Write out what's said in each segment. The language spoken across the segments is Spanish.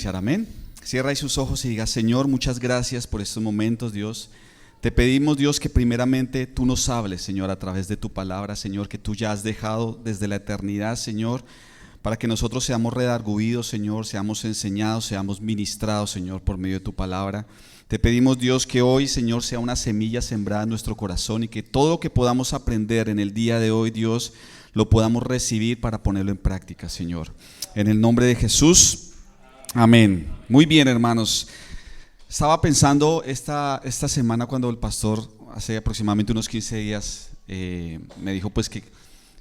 escuchar, amén. Cierra ahí sus ojos y diga: Señor, muchas gracias por estos momentos, Dios. Te pedimos, Dios, que primeramente tú nos hables, Señor, a través de tu palabra, Señor, que tú ya has dejado desde la eternidad, Señor, para que nosotros seamos redarguidos, Señor, seamos enseñados, seamos ministrados, Señor, por medio de tu palabra. Te pedimos, Dios, que hoy, Señor, sea una semilla sembrada en nuestro corazón y que todo lo que podamos aprender en el día de hoy, Dios, lo podamos recibir para ponerlo en práctica, Señor. En el nombre de Jesús, amén. Muy bien, hermanos. Estaba pensando esta semana cuando el pastor, hace aproximadamente unos 15 días, me dijo pues que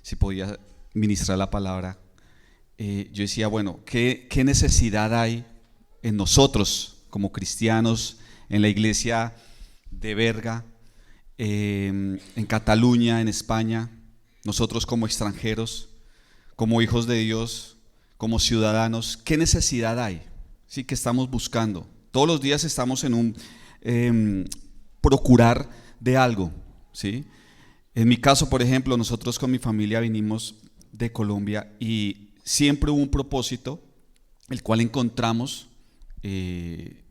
si podía ministrar la palabra. Yo decía, bueno, ¿qué necesidad hay en nosotros como cristianos, en la iglesia de Berga, en Cataluña, en España, nosotros como extranjeros, como hijos de Dios, como ciudadanos? ¿Qué necesidad hay? Sí, que estamos buscando. Todos los días estamos en un procurar de algo, ¿sí? En mi caso, por ejemplo, nosotros con mi familia vinimos de Colombia y siempre hubo un propósito, el cual encontramos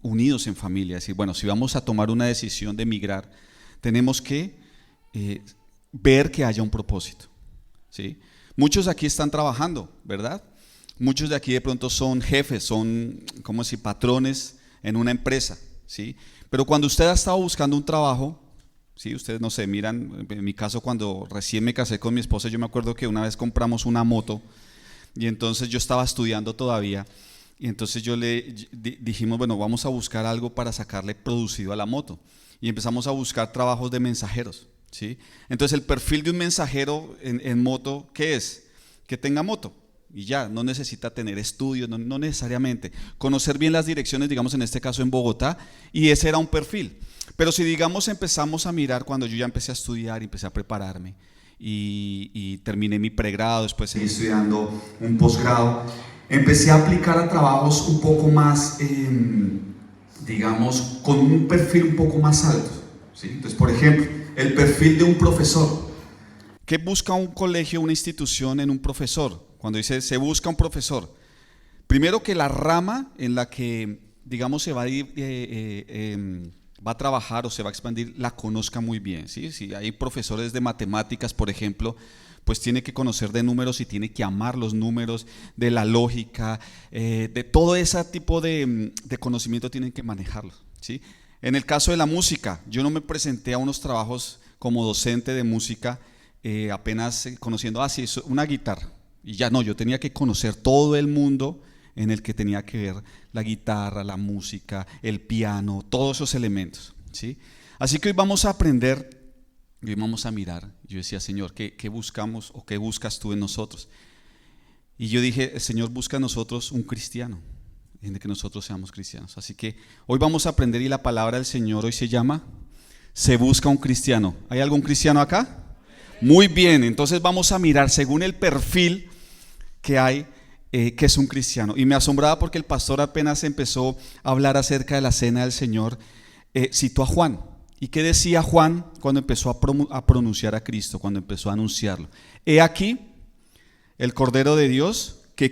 unidos en familia. Es decir, bueno, si vamos a tomar una decisión de emigrar, tenemos que ver que haya un propósito, ¿sí? Muchos aquí están trabajando, ¿verdad? Muchos de aquí de pronto son jefes, son, ¿cómo decir?, patrones en una empresa, ¿sí? Pero cuando usted ha estado buscando un trabajo, ¿sí? Ustedes, no sé, miran, en mi caso cuando recién me casé con mi esposa, yo me acuerdo que una vez compramos una moto y entonces yo estaba estudiando todavía y entonces dijimos, bueno, vamos a buscar algo para sacarle producido a la moto y empezamos a buscar trabajos de mensajeros, ¿sí? Entonces el perfil de un mensajero en moto, ¿qué es? Que tenga moto. Y ya, no necesita tener estudios, no necesariamente. Conocer bien las direcciones, digamos en este caso en Bogotá, y ese era un perfil. Pero si digamos empezamos a mirar, cuando yo ya empecé a estudiar y empecé a prepararme y terminé mi pregrado, después seguí estudiando un posgrado, empecé a aplicar a trabajos un poco más, digamos, con un perfil un poco más alto, ¿sí? Entonces, por ejemplo, el perfil de un profesor. ¿Qué busca un colegio, una institución en un profesor? Cuando dice se busca un profesor, primero que la rama en la que, digamos, se va a ir, va a trabajar o se va a expandir, la conozca muy bien, ¿sí? Si hay profesores de matemáticas, por ejemplo, pues tiene que conocer de números y tiene que amar los números, de la lógica, de todo ese tipo de conocimiento tienen que manejarlo, ¿sí? En el caso de la música, yo no me presenté a unos trabajos como docente de música apenas conociendo, sí, es una guitarra. Y ya no, yo tenía que conocer todo el mundo en el que tenía que ver la guitarra, la música, el piano, todos esos elementos, ¿sí? Así que hoy vamos a aprender, hoy vamos a mirar. Yo decía, Señor, ¿qué buscamos o qué buscas tú en nosotros? Y yo dije, el Señor busca en nosotros un cristiano, en que nosotros seamos cristianos. Así que hoy vamos a aprender y la palabra del Señor hoy se llama, se busca un cristiano. ¿Hay algún cristiano acá? Muy bien, entonces vamos a mirar según el perfil que hay, que es un cristiano. Y me asombraba porque el pastor apenas empezó a hablar acerca de la cena del Señor, citó a Juan. ¿Y qué decía Juan cuando empezó a pronunciar a Cristo, cuando empezó a anunciarlo? He aquí el Cordero de Dios que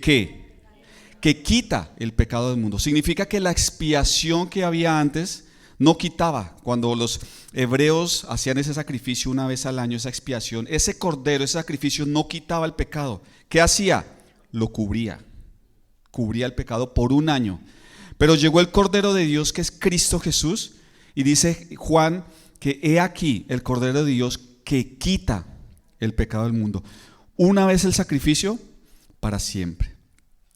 quita el pecado del mundo. Significa que la expiación que había antes no quitaba. Cuando los hebreos hacían ese sacrificio una vez al año, esa expiación, ese cordero, ese sacrificio no quitaba el pecado. ¿Qué hacía? Lo cubría el pecado por un año. Pero llegó el Cordero de Dios, que es Cristo Jesús, y dice Juan que he aquí el Cordero de Dios que quita el pecado del mundo. Una vez el sacrificio, para siempre.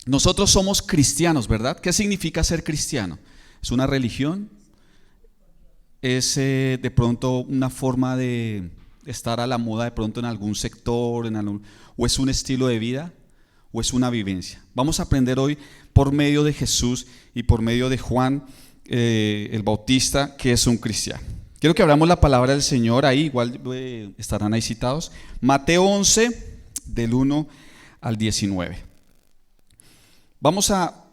Nosotros somos cristianos, ¿verdad? ¿Qué significa ser cristiano? ¿Es una religión? ¿Es de pronto una forma de estar a la moda de pronto en algún sector, o es un estilo de vida? ¿O es una vivencia? Vamos a aprender hoy por medio de Jesús y por medio de Juan el Bautista, que es un cristiano. Quiero que abramos la palabra del Señor ahí, igual estarán ahí citados. Mateo 11, del 1 al 19. Vamos a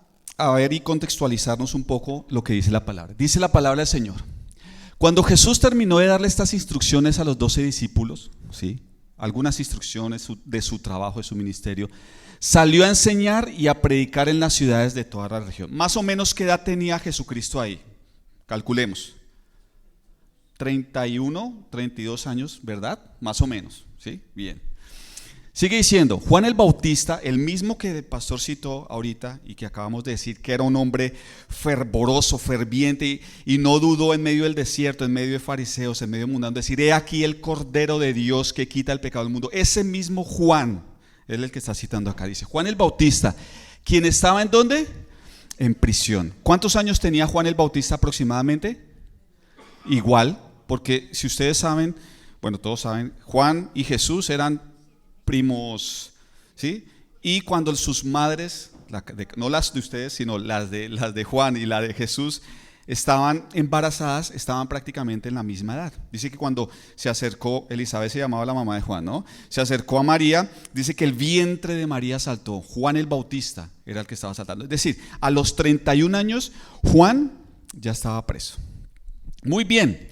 ver y contextualizarnos un poco lo que dice la palabra. Dice la palabra del Señor: cuando Jesús terminó de darle estas instrucciones a los 12 discípulos, ¿sí?, algunas instrucciones de su trabajo, de su ministerio, salió a enseñar y a predicar en las ciudades de toda la región. Más o menos, ¿qué edad tenía Jesucristo ahí? Calculemos. 31, 32 años, ¿verdad? Más o menos, ¿sí? Bien. Sigue diciendo, Juan el Bautista, el mismo que el pastor citó ahorita y que acabamos de decir que era un hombre fervoroso, ferviente y no dudó en medio del desierto, en medio de fariseos, en medio mundano, decir, he aquí el Cordero de Dios que quita el pecado del mundo. Ese mismo Juan, es el que está citando acá, dice, Juan el Bautista, ¿quien estaba en dónde? En prisión. ¿Cuántos años tenía Juan el Bautista aproximadamente? Igual, porque si ustedes saben, bueno, todos saben, Juan y Jesús eran primos, ¿sí? Y cuando sus madres, no las de ustedes, sino las de Juan y la de Jesús, estaban embarazadas, estaban prácticamente en la misma edad. Dice que cuando se acercó, Elizabeth se llamaba la mamá de Juan, ¿no? Se acercó a María, dice que el vientre de María saltó. Juan el Bautista era el que estaba saltando. Es decir, a los 31 años, Juan ya estaba preso. Muy bien.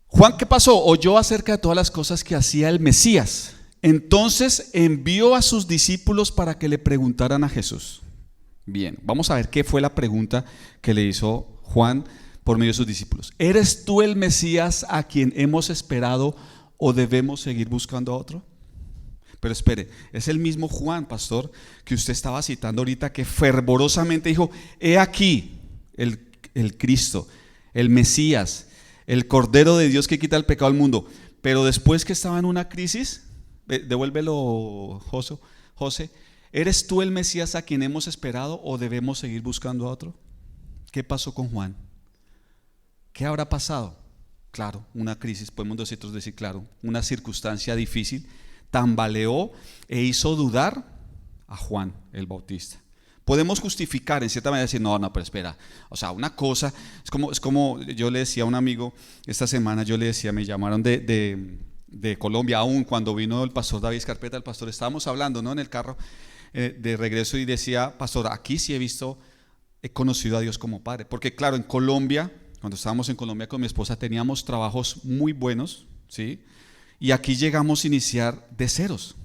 Juan, ¿qué pasó? Oyó acerca de todas las cosas que hacía el Mesías. Entonces envió a sus discípulos para que le preguntaran a Jesús. Bien, vamos a ver qué fue la pregunta que le hizo Juan por medio de sus discípulos. ¿Eres tú el Mesías a quien hemos esperado o debemos seguir buscando a otro? Pero espere, es el mismo Juan, pastor, que usted estaba citando ahorita, que fervorosamente dijo, he aquí el Cristo, el Mesías, el Cordero de Dios que quita el pecado del mundo. Pero después que estaba en una crisis, devuélvelo, José, ¿eres tú el Mesías a quien hemos esperado o debemos seguir buscando a otro? ¿Qué pasó con Juan? ¿Qué habrá pasado? Claro, una crisis, podemos nosotros decir, claro, una circunstancia difícil, tambaleó e hizo dudar a Juan el Bautista. Podemos justificar en cierta manera, decir, no, pero espera, o sea, una cosa, es como yo le decía a un amigo esta semana, me llamaron de Colombia, aún cuando vino el pastor David Escarpeta, el pastor, estábamos hablando, ¿no?, en el carro de regreso y decía, pastor, aquí sí he conocido a Dios como Padre, porque claro, en Colombia, cuando estábamos en Colombia con mi esposa, teníamos trabajos muy buenos, ¿sí? Y aquí llegamos a iniciar de ceros.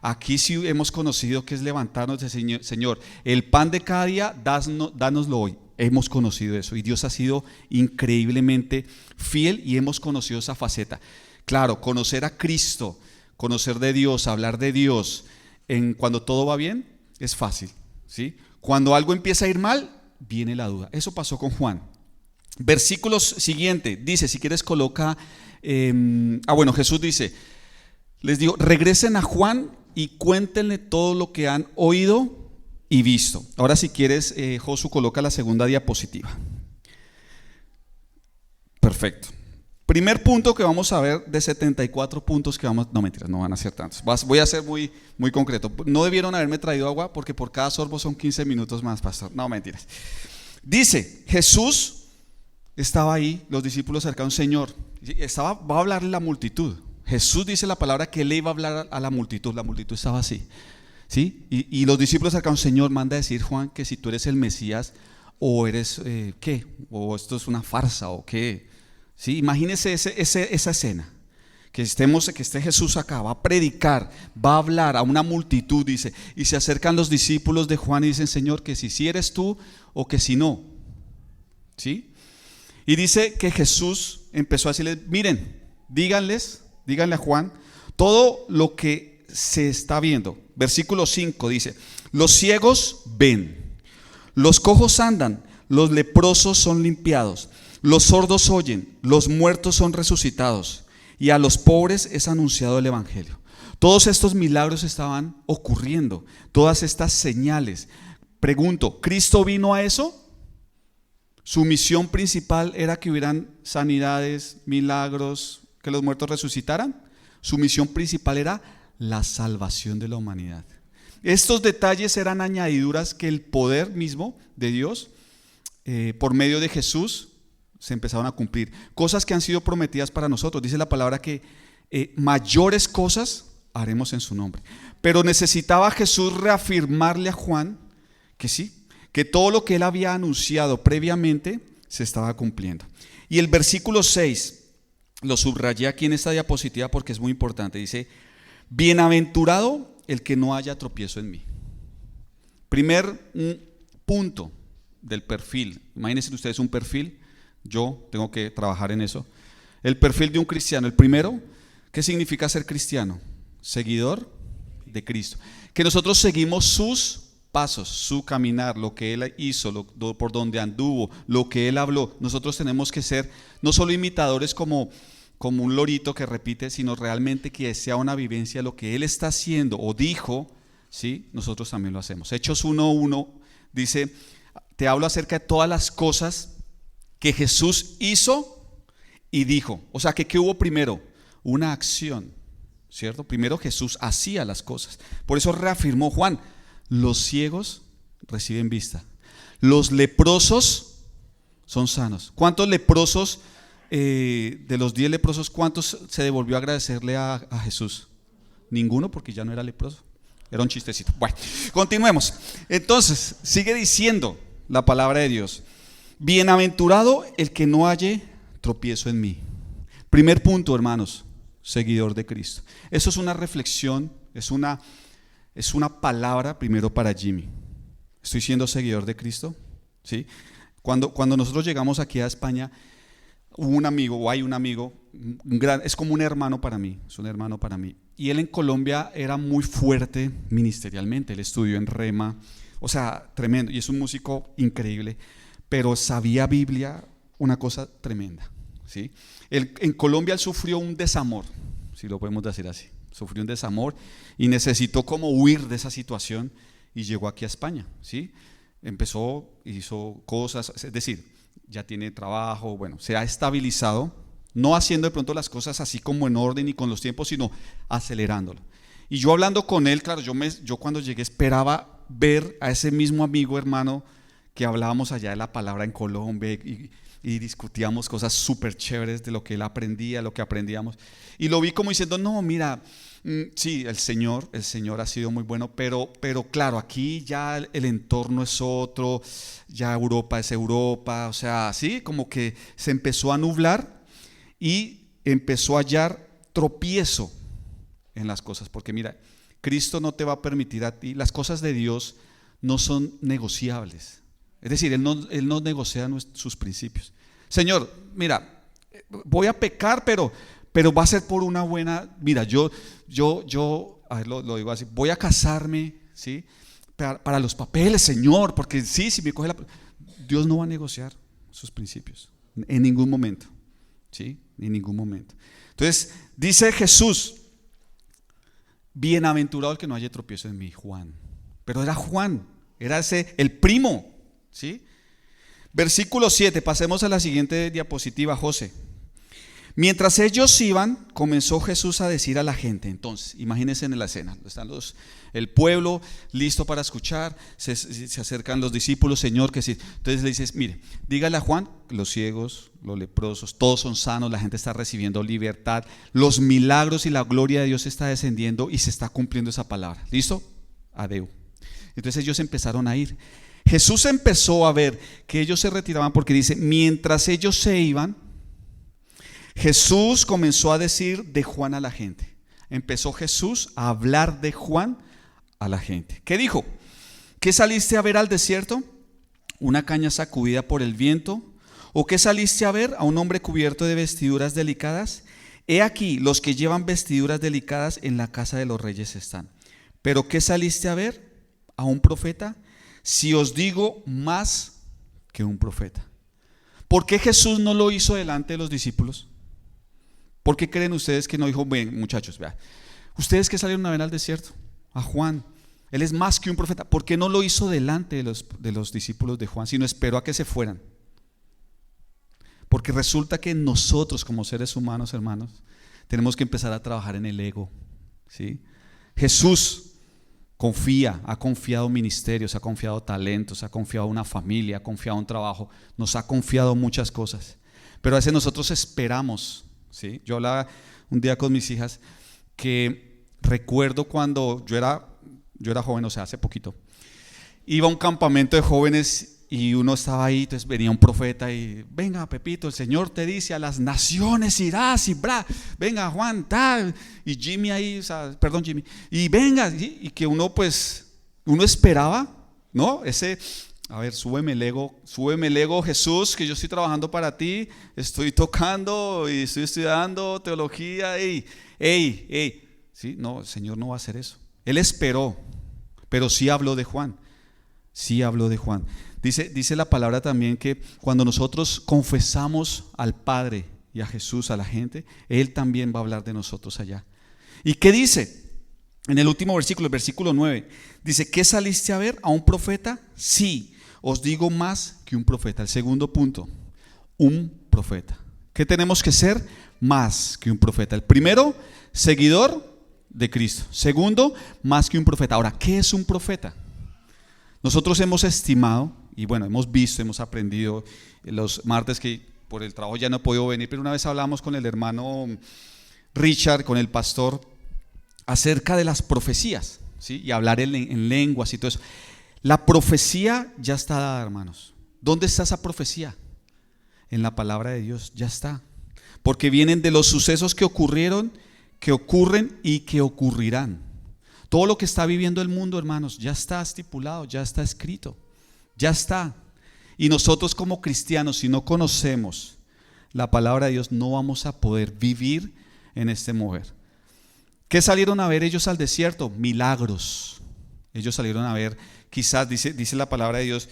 Aquí sí hemos conocido que es levantarnos de Señor, el pan de cada día, dánoslo hoy. Hemos conocido eso y Dios ha sido increíblemente fiel y hemos conocido esa faceta. Claro, conocer a Cristo, conocer de Dios, hablar de Dios, cuando todo va bien, es fácil, ¿sí? Cuando algo empieza a ir mal, viene la duda. Eso pasó con Juan. Versículo siguiente, dice, si quieres coloca, Jesús dice, les dijo, regresen a Juan y cuéntenle todo lo que han oído y visto. Ahora si quieres, Josu, coloca la segunda diapositiva. Perfecto. Primer punto que vamos a ver de 74 puntos que vamos, no mentiras, no van a ser tantos. Voy a ser muy, muy concreto. No debieron haberme traído agua porque por cada sorbo son 15 minutos más, pastor. No, mentiras. Dice, Jesús estaba ahí, los discípulos cercanos, Señor, va a hablarle a la multitud. Jesús dice la palabra que él le iba a hablar a la multitud estaba así, ¿sí? Y los discípulos cercanos, Señor, manda a decir, Juan, que si tú eres el Mesías o eres, ¿qué? O esto es una farsa o qué. ¿Sí? Imagínese esa escena, que esté Jesús acá, va a predicar, va a hablar a una multitud, dice, y se acercan los discípulos de Juan y dicen, Señor, que si eres tú o que si no, ¿sí? Y dice que Jesús empezó a decirles, miren, díganle a Juan todo lo que se está viendo. Versículo 5 dice, los ciegos ven, los cojos andan, los leprosos son limpiados, los sordos oyen, los muertos son resucitados y a los pobres es anunciado el evangelio. Todos estos milagros estaban ocurriendo, todas estas señales. Pregunto, ¿Cristo vino a eso? Su misión principal era que hubieran sanidades, milagros, que los muertos resucitaran. Su misión principal era la salvación de la humanidad. Estos detalles eran añadiduras que el poder mismo de Dios, por medio de Jesús, se empezaron a cumplir. Cosas que han sido prometidas para nosotros. Dice la palabra que mayores cosas haremos en su nombre. Pero necesitaba Jesús reafirmarle a Juan que sí, que todo lo que él había anunciado previamente se estaba cumpliendo. Y el versículo 6, lo subrayé aquí en esta diapositiva porque es muy importante. Dice, Bienaventurado el que no haya tropiezo en mí. Primer punto del perfil. Imagínense ustedes un perfil. Yo tengo que trabajar en eso. El perfil de un cristiano. El primero, ¿qué significa ser cristiano? Seguidor de Cristo. Que nosotros seguimos sus pasos, su caminar, lo que Él hizo, por donde anduvo, lo que Él habló. Nosotros tenemos que ser no solo imitadores como un lorito que repite, sino realmente que sea una vivencia lo que Él está haciendo o dijo, ¿sí? Nosotros también lo hacemos. Hechos 1:1 dice, te hablo acerca de todas las cosas que Jesús hizo y dijo. O sea, que ¿qué hubo primero? Una acción, ¿cierto? Primero Jesús hacía las cosas. Por eso reafirmó Juan, los ciegos reciben vista, los leprosos son sanos. ¿Cuántos leprosos, de los 10 leprosos, cuántos se devolvió a agradecerle a Jesús? Ninguno, porque ya no era leproso. Era un chistecito. Bueno, continuemos. Entonces, sigue diciendo la palabra de Dios. Bienaventurado el que no halle tropiezo en mí. Primer punto, hermanos, seguidor de Cristo. Eso es una reflexión, es una palabra primero para Jimmy. ¿Estoy siendo seguidor de Cristo? ¿Sí? Cuando nosotros llegamos aquí a España, hubo un amigo, o hay un amigo, es como un hermano para mí, es un hermano para mí. Y él en Colombia era muy fuerte ministerialmente, él estudió en Rema, o sea, tremendo, y es un músico increíble, pero sabía Biblia, una cosa tremenda, ¿sí? En Colombia él sufrió un desamor, si lo podemos decir así. Sufrió un desamor y necesitó como huir de esa situación y llegó aquí a España, ¿sí? Hizo cosas, es decir, ya tiene trabajo, bueno, se ha estabilizado, no haciendo de pronto las cosas así como en orden y con los tiempos, sino acelerándolo. Y yo hablando con él, claro, yo cuando llegué esperaba ver a ese mismo amigo, hermano, que hablábamos allá de la palabra en Colombia y discutíamos cosas súper chéveres de lo que él aprendía, lo que aprendíamos. Y lo vi como diciendo, no, mira, sí, el Señor ha sido muy bueno, pero claro, aquí ya el entorno es otro, ya Europa es Europa, o sea, sí, como que se empezó a nublar y empezó a hallar tropiezo en las cosas, porque mira, Cristo no te va a permitir a ti, las cosas de Dios no son negociables. Es decir, Él no negocia sus principios. Señor, mira, voy a pecar, pero va a ser por una buena. Mira, yo a ver, lo digo así, voy a casarme, ¿sí? Para los papeles, Señor, porque sí, si me coge Dios no va a negociar sus principios en ningún momento, ¿sí? En ningún momento. Entonces, dice Jesús, bienaventurado el que no haya tropiezo en mí, Juan. Pero era Juan, era el primo, ¿sí? Versículo 7, pasemos a la siguiente diapositiva, José. Mientras ellos iban, comenzó Jesús a decir a la gente. Entonces, imagínense en la escena, están el pueblo listo para escuchar, se acercan los discípulos, Señor, que sí. Entonces le dices, mire, dígale a Juan, los ciegos, los leprosos, todos son sanos, la gente está recibiendo libertad, los milagros y la gloria de Dios está descendiendo y se está cumpliendo esa palabra. ¿Listo? Adeu. Entonces ellos empezaron a ir. Jesús empezó a ver que ellos se retiraban porque dice, mientras ellos se iban, Jesús comenzó a decir de Juan a la gente. Empezó Jesús a hablar de Juan a la gente. ¿Qué dijo? ¿Qué saliste a ver al desierto? ¿Una caña sacudida por el viento? ¿O qué saliste a ver? ¿A un hombre cubierto de vestiduras delicadas? He aquí, los que llevan vestiduras delicadas en la casa de los reyes están. ¿Pero qué saliste a ver? ¿A un profeta? Si os digo, más que un profeta. ¿Por qué Jesús no lo hizo delante de los discípulos? ¿Por qué creen ustedes que no dijo, ven muchachos, vean, ustedes que salieron a ver al desierto, a Juan, él es más que un profeta? ¿Por qué no lo hizo delante de los discípulos de Juan, sino esperó a que se fueran? Porque resulta que nosotros como seres humanos, hermanos, tenemos que empezar a trabajar en el ego, ¿sí? Jesús ha confiado ministerios, ha confiado talentos, ha confiado una familia, ha confiado un trabajo, nos ha confiado muchas cosas, pero a veces nosotros esperamos, ¿sí? Yo hablaba un día con mis hijas que recuerdo cuando yo era joven, o sea, hace poquito, iba a un campamento de jóvenes y uno estaba ahí, entonces venía un profeta y venga Pepito, el Señor te dice a las naciones irás y venga Juan, tal, y Jimmy ahí, o sea, perdón Jimmy, y venga, y que uno pues, uno esperaba, ¿no? A ver, súbeme el ego Jesús, que yo estoy trabajando para ti, estoy tocando y estoy estudiando teología, ¿sí? No, el Señor no va a hacer eso. Él esperó, pero sí habló de Juan, sí habló de Juan. Dice la palabra también que cuando nosotros confesamos al Padre y a Jesús, a la gente, Él también va a hablar de nosotros allá. ¿Y qué dice? En el último versículo, el versículo 9, dice: ¿qué saliste a ver? ¿A un profeta? Sí, os digo más que un profeta. El segundo punto, un profeta. ¿Qué tenemos que ser? Más que un profeta. El primero, seguidor de Cristo. Segundo, más que un profeta. Ahora, ¿qué es un profeta? Nosotros hemos estimado, y bueno, hemos visto, hemos aprendido los martes que por el trabajo ya no he podido venir, pero una vez hablamos con el hermano Richard, con el pastor, acerca de las profecías, ¿sí? Y hablar en lenguas y todo eso. La profecía ya está dada, hermanos. ¿Dónde está esa profecía? En la palabra de Dios, ya está. Porque vienen de los sucesos que ocurrieron, que ocurren y que ocurrirán. Todo lo que está viviendo el mundo, hermanos, ya está estipulado, ya está escrito, ya está. Y nosotros como cristianos, si no conocemos la palabra de Dios, no vamos a poder vivir en este mover. ¿Qué salieron a ver ellos al desierto? Milagros. Ellos salieron a ver, quizás dice la palabra de Dios,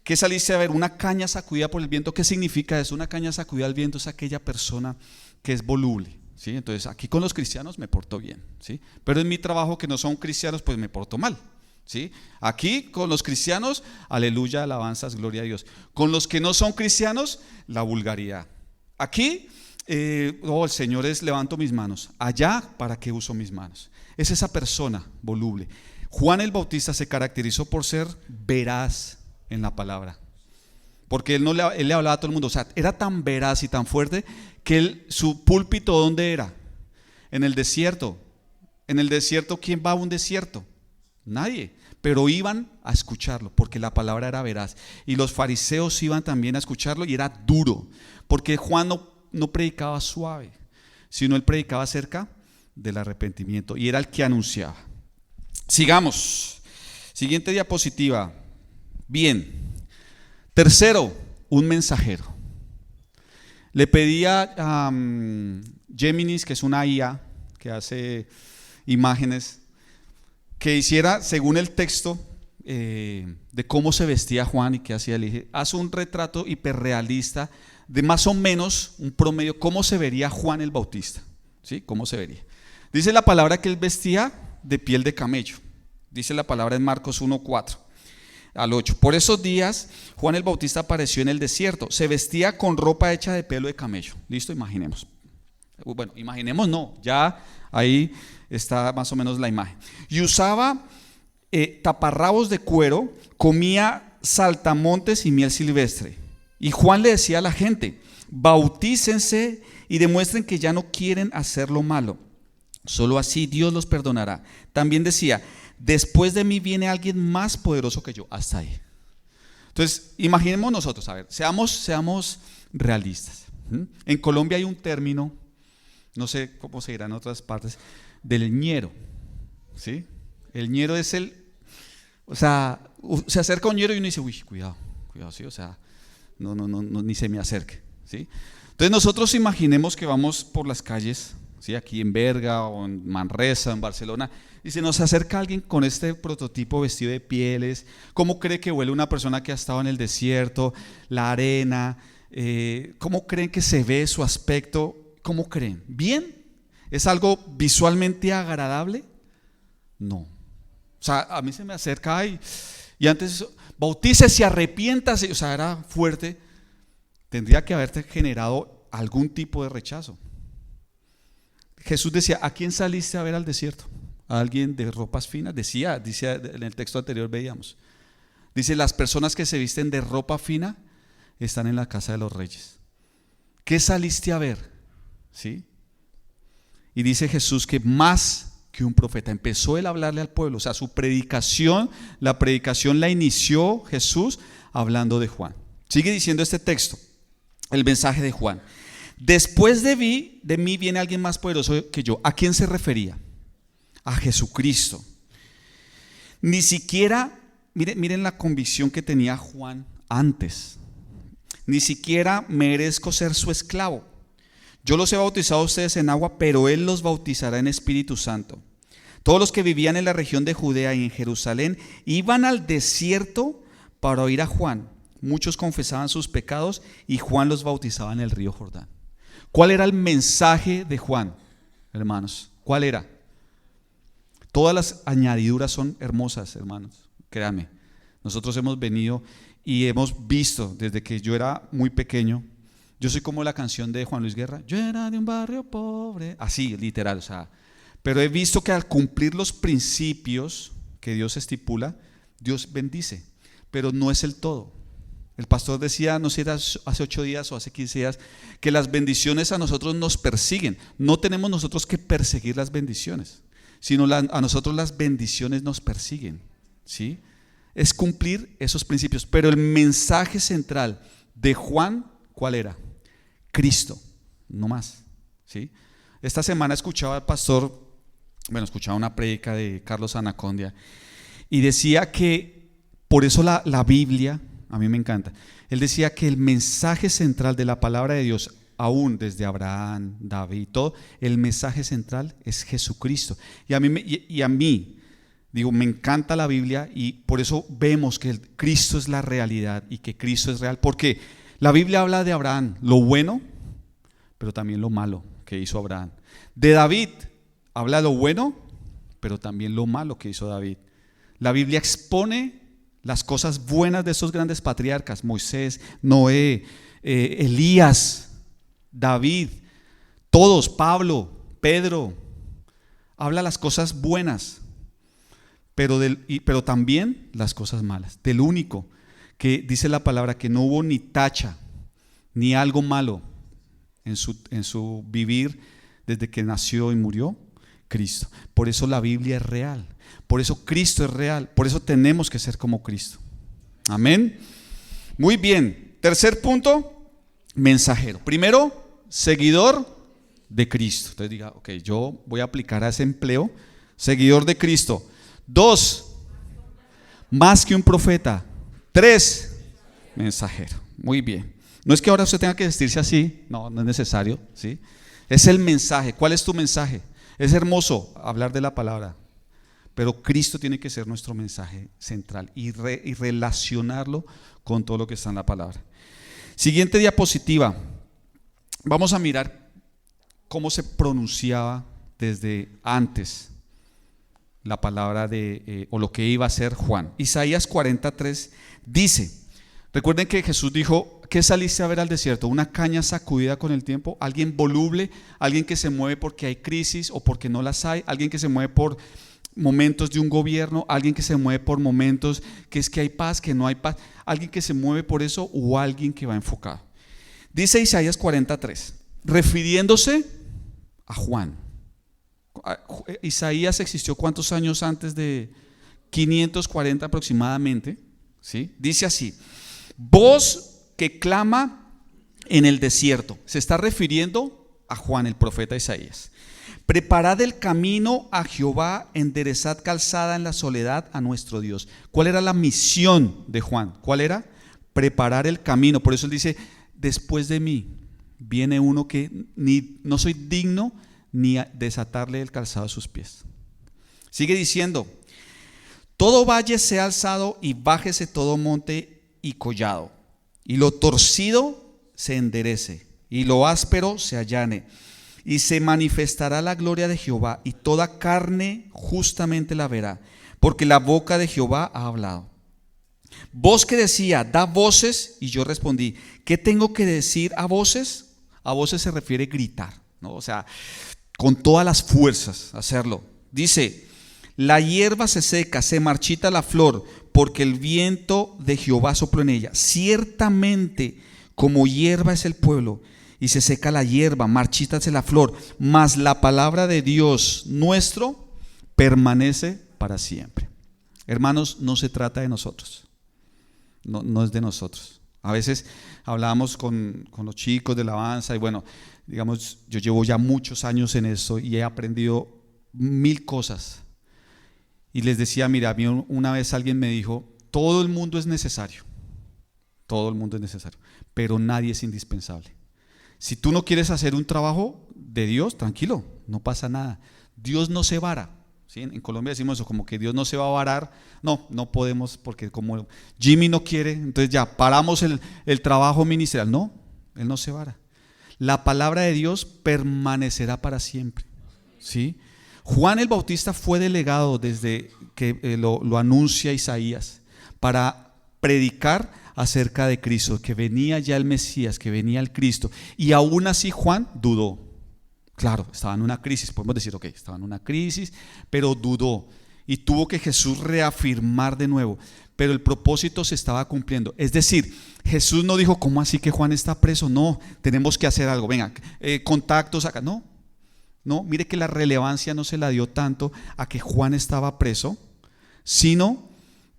¿qué saliste a ver? Una caña sacudida por el viento. ¿Qué significa eso? Una caña sacudida al viento es aquella persona que es voluble, ¿sí? Entonces aquí con los cristianos me porto bien, ¿sí? Pero en mi trabajo, que no son cristianos, pues me porto mal, ¿sí? Aquí con los cristianos, aleluya, alabanzas, gloria a Dios. Con los que no son cristianos, la vulgaridad. Aquí, el Señor es levanto mis manos. Allá, ¿para qué uso mis manos? Es esa persona voluble. Juan el Bautista se caracterizó por ser veraz en la palabra, porque él le hablaba a todo el mundo. O sea, era tan veraz y tan fuerte que su púlpito, ¿dónde era? En el desierto. En el desierto, ¿quién va a un desierto? Nadie. Pero iban a escucharlo porque la palabra era veraz. Y los fariseos iban también a escucharlo y era duro, porque Juan no predicaba suave, sino él predicaba acerca del arrepentimiento y era el que anunciaba. Sigamos. Siguiente diapositiva. Bien. Tercero, un mensajero. Le pedía a Géminis, que es una IA que hace imágenes, que hiciera, según el texto, de cómo se vestía Juan y qué hacía. Le dije: haz un retrato hiperrealista de más o menos un promedio, cómo se vería Juan el Bautista, ¿sí? ¿Cómo se vería? Dice la palabra que él vestía de piel de camello. Dice la palabra en Marcos 1:4 al 8. Por esos días Juan el Bautista apareció en el desierto. Se vestía con ropa hecha de pelo de camello. ¿Listo? Imaginemos. Bueno, imaginemos no, ya ahí está más o menos la imagen. Y usaba taparrabos de cuero, comía saltamontes y miel silvestre. Y Juan le decía a la gente: bautícense y demuestren que ya no quieren hacer lo malo. Solo así Dios los perdonará. También decía: después de mí viene alguien más poderoso que yo. Hasta ahí. Entonces, imaginemos nosotros, a ver, seamos realistas. En Colombia hay un término, no sé cómo se dirá en otras partes, del ñero, ¿sí? El ñero es o sea, se acerca un ñero y uno dice: uy, cuidado, ¿sí? O sea, no, ni se me acerque, ¿sí? Entonces nosotros imaginemos que vamos por las calles, ¿sí? Aquí en Berga o en Manresa, en Barcelona, y se nos acerca alguien con este prototipo vestido de pieles. ¿Cómo cree que huele una persona que ha estado en el desierto, la arena? ¿Cómo creen que se ve su aspecto? ¿Cómo creen? ¿Bien? ¿Es algo visualmente agradable? No. O sea, a mí se me acerca y antes, bautícese, arrepiéntase, o sea, era fuerte. Tendría que haberte generado algún tipo de rechazo. Jesús decía: ¿a quién saliste a ver al desierto? ¿A alguien de ropas finas? Dice en el texto anterior, veíamos. Dice: las personas que se visten de ropa fina están en la casa de los reyes. ¿Qué saliste a ver? ¿Sí? Y dice Jesús que más que un profeta, empezó él a hablarle al pueblo. O sea, su predicación, la predicación la inició Jesús hablando de Juan. Sigue diciendo este texto, el mensaje de Juan. Después de mí viene alguien más poderoso que yo. ¿A quién se refería? A Jesucristo. Ni siquiera, miren la convicción que tenía Juan antes. Ni siquiera merezco ser su esclavo. Yo los he bautizado a ustedes en agua, pero Él los bautizará en Espíritu Santo. Todos los que vivían en la región de Judea y en Jerusalén iban al desierto para oír a Juan. Muchos confesaban sus pecados y Juan los bautizaba en el río Jordán. ¿Cuál era el mensaje de Juan, hermanos? ¿Cuál era? Todas las añadiduras son hermosas, hermanos, créanme. Nosotros hemos venido y hemos visto desde que yo era muy pequeño. Yo soy como la canción de Juan Luis Guerra, yo era de un barrio pobre, así literal, o sea, pero he visto que al cumplir los principios que Dios estipula, Dios bendice, pero no es el todo. El pastor decía, no sé, hace 8 días o hace 15 días, que las bendiciones a nosotros nos persiguen. No tenemos nosotros que perseguir las bendiciones, sino a nosotros las bendiciones nos persiguen, ¿sí? Es cumplir esos principios. Pero el mensaje central de Juan, ¿cuál era? Cristo, no más, ¿sí? Esta semana escuchaba al pastor, escuchaba una prédica de Carlos Anacondia y decía que por eso la Biblia, a mí me encanta, él decía que el mensaje central de la palabra de Dios, aún desde Abraham, David, todo, el mensaje central es Jesucristo. Y a mí, digo, me encanta la Biblia y por eso vemos que Cristo es la realidad y que Cristo es real, porque la Biblia habla de Abraham, lo bueno, pero también lo malo que hizo Abraham. De David habla lo bueno, pero también lo malo que hizo David. La Biblia expone las cosas buenas de estos grandes patriarcas, Moisés, Noé, Elías, David, todos, Pablo, Pedro, habla las cosas buenas, pero también las cosas malas. Del único que dice la palabra que no hubo ni tacha, ni algo malo en su vivir desde que nació y murió, Cristo. Por eso la Biblia es real, por eso Cristo es real, por eso tenemos que ser como Cristo. Amén. Muy bien, tercer punto, mensajero. Primero, seguidor de Cristo. Entonces diga, ok, yo voy a aplicar a ese empleo, seguidor de Cristo. 2, más que un profeta. 3, mensajero. Muy bien. No es que ahora usted tenga que vestirse así, no es necesario, ¿sí? Es el mensaje. ¿Cuál es tu mensaje? Es hermoso hablar de la palabra, pero Cristo tiene que ser nuestro mensaje central y relacionarlo con todo lo que está en la palabra. Siguiente diapositiva. Vamos a mirar cómo se pronunciaba desde antes la palabra o lo que iba a ser Juan. Isaías 43 dice, recuerden que Jesús dijo, ¿qué saliste a ver al desierto? ¿Una caña sacudida con el tiempo? ¿Alguien voluble? ¿Alguien que se mueve porque hay crisis o porque no las hay? ¿Alguien que se mueve por momentos de un gobierno? ¿Alguien que se mueve por momentos que es que hay paz, que no hay paz? ¿Alguien que se mueve por eso o alguien que va enfocado? Dice Isaías 43, refiriéndose a Juan. Isaías existió ¿cuántos años antes de 540 aproximadamente? ¿Sí? Dice así, voz que clama en el desierto. Se está refiriendo a Juan, el profeta Isaías. Preparad el camino a Jehová, enderezad calzada en la soledad a nuestro Dios. ¿Cuál era la misión de Juan? ¿Cuál era? Preparar el camino. Por eso él dice, después de mí viene uno que no soy digno ni a desatarle el calzado a sus pies. Sigue diciendo, todo valle sea alzado y bájese todo monte y collado, y lo torcido se enderece, y lo áspero se allane, y se manifestará la gloria de Jehová, y toda carne justamente la verá, porque la boca de Jehová ha hablado. Voz que decía, da voces, y yo respondí, ¿qué tengo que decir a voces? A voces se refiere gritar, ¿no? O sea, con todas las fuerzas hacerlo. Dice, la hierba se seca, se marchita la flor, porque el viento de Jehová sopló en ella. Ciertamente, como hierba es el pueblo, y se seca la hierba, marchítase la flor, mas la palabra de Dios nuestro permanece para siempre. Hermanos, no se trata de nosotros. no es de nosotros. A veces hablábamos con los chicos de la alabanza y bueno, digamos, yo llevo ya muchos años en esto y he aprendido mil cosas. Y les decía, mira, a mí una vez alguien me dijo, todo el mundo es necesario, pero nadie es indispensable. Si tú no quieres hacer un trabajo de Dios, tranquilo, no pasa nada. Dios no se vara. ¿Sí? En Colombia decimos eso, como que Dios no se va a varar. No podemos, porque como Jimmy no quiere, entonces ya paramos el trabajo ministerial. No, Él no se vara. La palabra de Dios permanecerá para siempre. ¿Sí? Juan el Bautista fue delegado desde que lo anuncia Isaías para predicar acerca de Cristo, que venía ya el Mesías, que venía el Cristo, y aún así Juan dudó. Claro, estaba en una crisis, podemos decir, ok, estaba en una crisis, pero dudó y tuvo que Jesús reafirmar de nuevo, pero el propósito se estaba cumpliendo. Es decir, Jesús no dijo, ¿cómo así que Juan está preso? No, tenemos que hacer algo, venga, contactos acá, no, mire que la relevancia no se la dio tanto a que Juan estaba preso, sino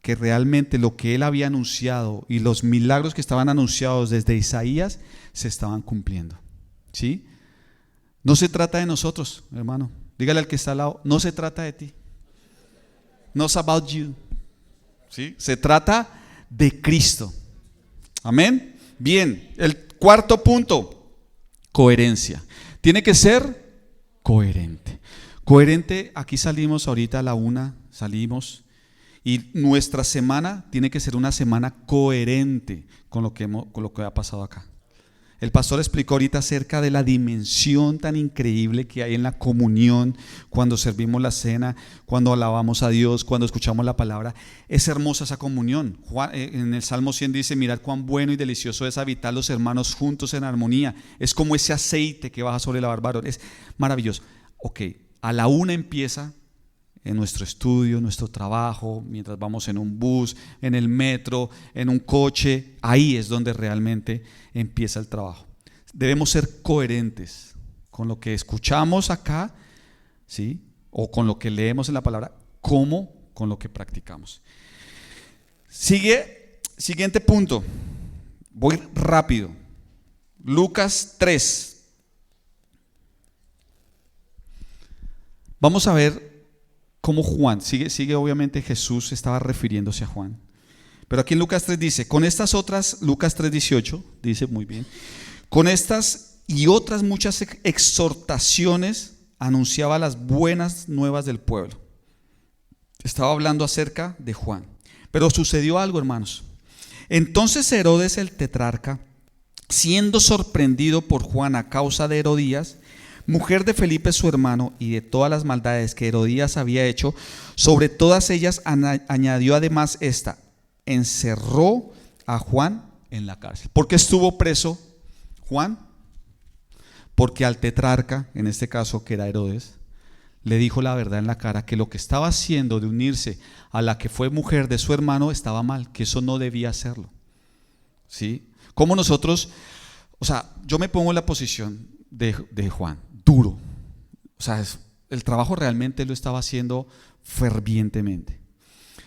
que realmente lo que él había anunciado y los milagros que estaban anunciados desde Isaías se estaban cumpliendo. ¿Sí? No se trata de nosotros, hermano. Dígale al que está al lado, no se trata de ti. No it's about you. ¿Sí? Se trata de Cristo. Amén. Bien, el cuarto punto, coherencia. Tiene que ser coherente. Coherente, aquí salimos ahorita a la 1, salimos. Y nuestra semana tiene que ser una semana coherente con lo que ha pasado acá. El pastor explicó ahorita acerca de la dimensión tan increíble que hay en la comunión, cuando servimos la cena, cuando alabamos a Dios, cuando escuchamos la palabra. Es hermosa esa comunión. En el Salmo 100 dice, mirad cuán bueno y delicioso es habitar los hermanos juntos en armonía. Es como ese aceite que baja sobre la barba. Es maravilloso. Ok, a la 1 empieza en nuestro estudio, en nuestro trabajo, mientras vamos en un bus, en el metro, en un coche. Ahí es donde realmente empieza el trabajo. Debemos ser coherentes con lo que escuchamos acá, ¿sí? O con lo que leemos en la palabra, como con lo que practicamos. Siguiente punto. Voy rápido. Lucas 3. Vamos a ver como Juan, sigue obviamente Jesús estaba refiriéndose a Juan. Pero aquí en Lucas 3 dice, con estas otras, Lucas 3:18, dice muy bien, con estas y otras muchas exhortaciones anunciaba las buenas nuevas del pueblo. Estaba hablando acerca de Juan. Pero sucedió algo, hermanos. Entonces Herodes el tetrarca, siendo sorprendido por Juan a causa de Herodías, mujer de Felipe su hermano, y de todas las maldades que Herodías había hecho, sobre todas ellas añadió además esta: encerró a Juan en la cárcel. ¿Por qué estuvo preso Juan? Porque al tetrarca, en este caso que era Herodes, le dijo la verdad en la cara, que lo que estaba haciendo de unirse a la que fue mujer de su hermano estaba mal, que eso no debía hacerlo. ¿Sí? Como nosotros, yo me pongo en la posición de Juan, duro. El trabajo realmente lo estaba haciendo fervientemente.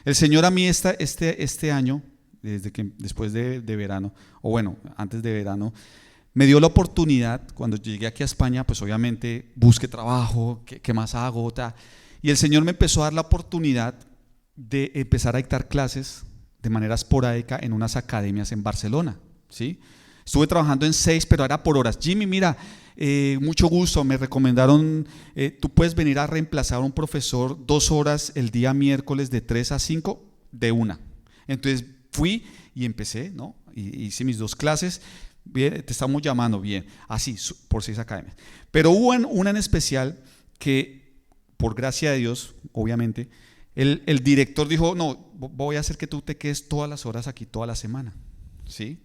El Señor a mí este año, después de verano, o bueno, antes de verano, me dio la oportunidad, cuando llegué aquí a España, pues obviamente busqué trabajo, ¿qué más hago? Y el Señor me empezó a dar la oportunidad de empezar a dictar clases de manera esporádica en unas academias en Barcelona, ¿sí? Estuve trabajando en 6, pero era por horas. Jimmy, mira, mucho gusto, me recomendaron, tú puedes venir a reemplazar a un profesor 2 horas el día miércoles de 3 a 5 de 1. Entonces fui y empecé, ¿no? Y hice mis 2 clases. Bien, te estamos llamando, bien, así, por 6 academias. Pero hubo una en especial que, por gracia de Dios, obviamente, el director dijo, no, voy a hacer que tú te quedes todas las horas aquí, toda la semana, ¿sí?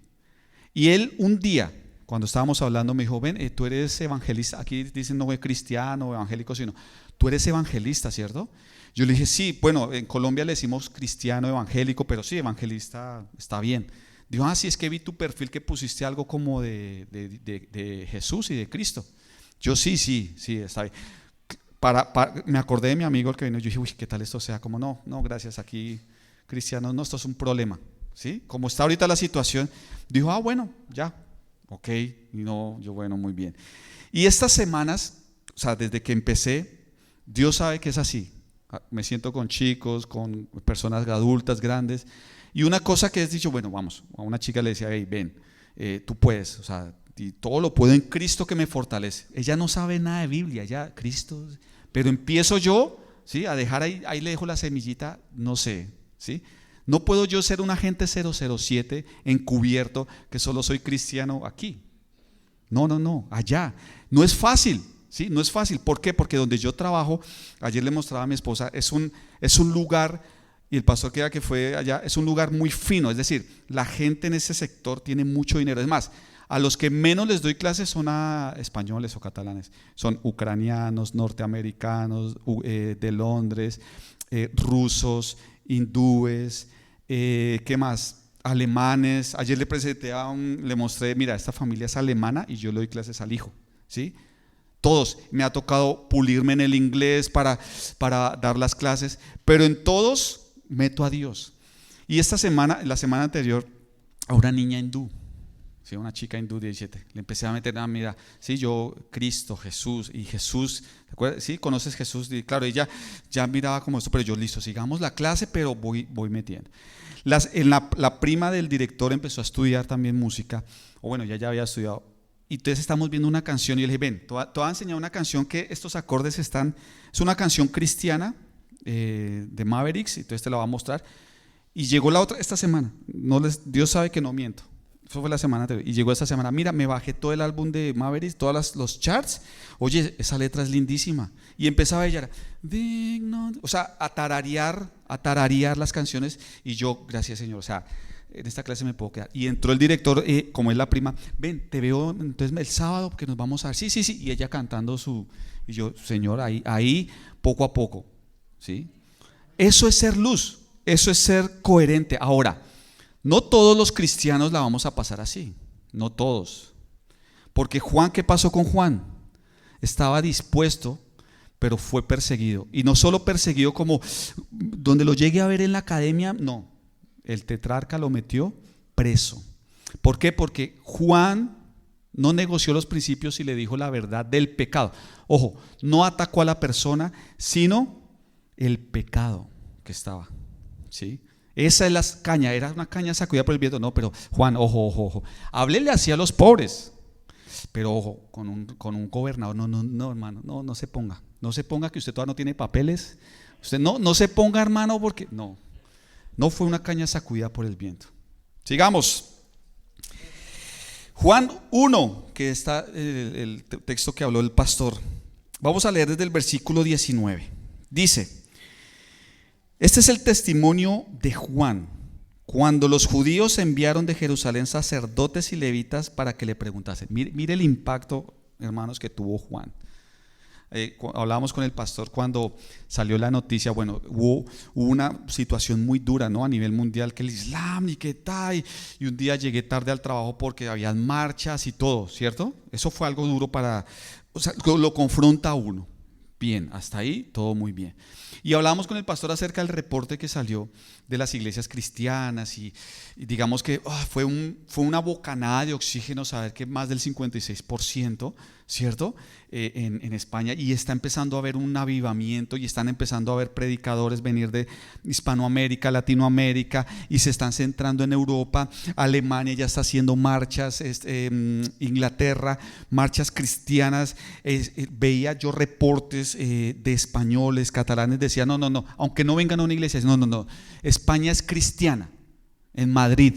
Y él un día, cuando estábamos hablando, me dijo, ven, tú eres evangelista, aquí dicen no cristiano, evangélico, sino, tú eres evangelista, ¿cierto? Yo le dije, sí, bueno, en Colombia le decimos cristiano, evangélico, pero sí, evangelista está bien. Dijo, sí, es que vi tu perfil que pusiste algo como de Jesús y de Cristo. Yo sí, está bien. Me acordé de mi amigo el que vino, yo dije, uy, ¿qué tal esto sea? Como no, gracias, aquí cristianos, no, esto es un problema. ¿sí? Como está ahorita la situación, dijo, bueno, ya, ok, y no, yo bueno, muy bien. Y estas semanas, o sea, desde que empecé, Dios sabe que es así. Me siento con chicos, con personas adultas, grandes, y una cosa que he dicho, bueno, vamos, a una chica le decía, hey, ven, tú puedes, o sea, y todo lo puedo en Cristo que me fortalece. Ella no sabe nada de Biblia, ya Cristo, pero empiezo yo, ¿sí? A dejar ahí le dejo la semillita, no sé, ¿sí? No puedo yo ser un agente 007 encubierto que solo soy cristiano aquí. No, allá. No es fácil, ¿sí? No es fácil. ¿Por qué? Porque donde yo trabajo, ayer le mostraba a mi esposa, es un lugar, y el pastor que fue allá, es un lugar muy fino. Es decir, la gente en ese sector tiene mucho dinero. Es más, a los que menos les doy clases son a españoles o catalanes. Son ucranianos, norteamericanos, de Londres, rusos, hindúes, ¿qué más? Alemanes. Ayer le presenté le mostré, mira, esta familia es alemana y yo le doy clases al hijo, ¿sí? Todos, me ha tocado pulirme en el inglés para dar las clases, pero en todos meto a Dios. Y esta semana, la semana anterior, a una niña hindú, ¿sí? Una chica hindú de 17, le empecé a meter, mira, sí, yo, Cristo, Jesús, y Jesús, ¿te acuerdas? Sí, ¿conoces Jesús? Y claro, ella ya miraba como esto, pero yo, listo, sigamos la clase, pero voy metiendo. La prima del director empezó a estudiar también música, o bueno, ya había estudiado, y entonces estamos viendo una canción, y yo le dije, ven, te voy a enseñar una canción que estos acordes es una canción cristiana, de Mavericks, entonces te la voy a mostrar, y llegó la otra esta semana, Dios sabe que no miento. Eso fue la semana anterior. Y llegó esta semana, mira, me bajé todo el álbum de Mavericks, todos los charts. Oye, esa letra es lindísima. Y empezaba ella, o sea, a tararear las canciones. Y yo, gracias Señor, o sea, en esta clase me puedo quedar. Y entró el director, como es la prima, ven, te veo entonces el sábado que nos vamos a ver. Sí. Y ella cantando y yo, Señor, ahí poco a poco, ¿sí? Eso es ser luz, eso es ser coherente. Ahora, no todos los cristianos la vamos a pasar así, no todos. Porque Juan, ¿qué pasó con Juan? Estaba dispuesto, pero fue perseguido. Y no solo perseguido como donde lo llegue a ver en la academia, no. El tetrarca lo metió preso. ¿Por qué? Porque Juan no negoció los principios y le dijo la verdad del pecado. Ojo, no atacó a la persona, sino el pecado que estaba, ¿sí? Esa es la caña, era una caña sacudida por el viento. No, pero Juan, ojo, háblele así a los pobres, pero ojo, con un gobernador, no, hermano, no se ponga que usted todavía no tiene papeles, usted no se ponga, hermano, porque no fue una caña sacudida por el viento. Sigamos. Juan 1, que está el texto que habló el pastor. Vamos a leer desde el versículo 19. Dice: este es el testimonio de Juan, cuando los judíos enviaron de Jerusalén sacerdotes y levitas para que le preguntasen. Mire el impacto, hermanos, que tuvo Juan. Hablábamos con el pastor cuando salió la noticia, bueno, hubo una situación muy dura, ¿no? A nivel mundial, que el Islam y qué tal, y un día llegué tarde al trabajo porque había marchas y todo, ¿cierto? Eso fue algo duro o sea, lo confronta a uno. Bien, hasta ahí todo muy bien. Y hablábamos con el pastor acerca del reporte que salió de las iglesias cristianas y digamos que fue una bocanada de oxígeno saber que más del 56%, ¿cierto? En España, y está empezando a haber un avivamiento y están empezando a haber predicadores venir de Hispanoamérica, Latinoamérica, y se están centrando en Europa. Alemania ya está haciendo marchas, Inglaterra, marchas cristianas. Veía yo reportes de españoles, catalanes, decían no, aunque no vengan a una iglesia, no, España es cristiana. En Madrid,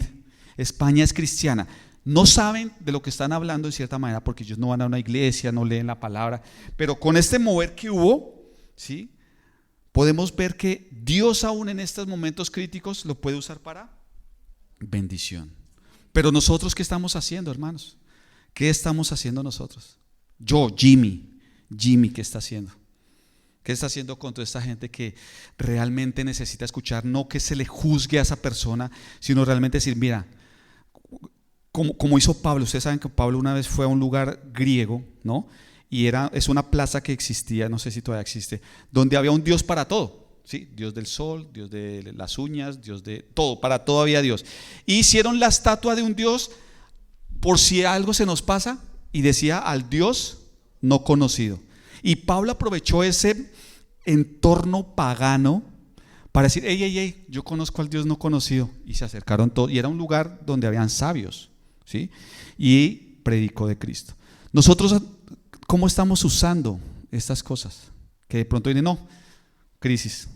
España es cristiana. No saben de lo que están hablando en cierta manera porque ellos no van a una iglesia, no leen la palabra, pero con este mover que hubo, ¿sí? Podemos ver que Dios aún en estos momentos críticos lo puede usar para bendición. Pero nosotros, ¿qué estamos haciendo, hermanos? ¿Qué estamos haciendo nosotros? Jimmy, ¿qué está haciendo? ¿Qué está haciendo con toda esta gente que realmente necesita escuchar? No que se le juzgue a esa persona, sino realmente decir, mira, como hizo Pablo. Ustedes saben que Pablo una vez fue a un lugar griego, ¿no? Y es una plaza que existía, no sé si todavía existe, donde había un Dios para todo. ¿sí? Dios del sol, Dios de las uñas, Dios de todo, para todo había Dios. Hicieron la estatua de un Dios por si algo se nos pasa y decía al Dios no conocido. Y Pablo aprovechó ese entorno pagano para decir, hey, yo conozco al Dios no conocido. Y se acercaron todos, y era un lugar donde habían sabios, ¿sí? Y predicó de Cristo. Nosotros, ¿cómo estamos usando estas cosas? Que de pronto viene, no, crisis,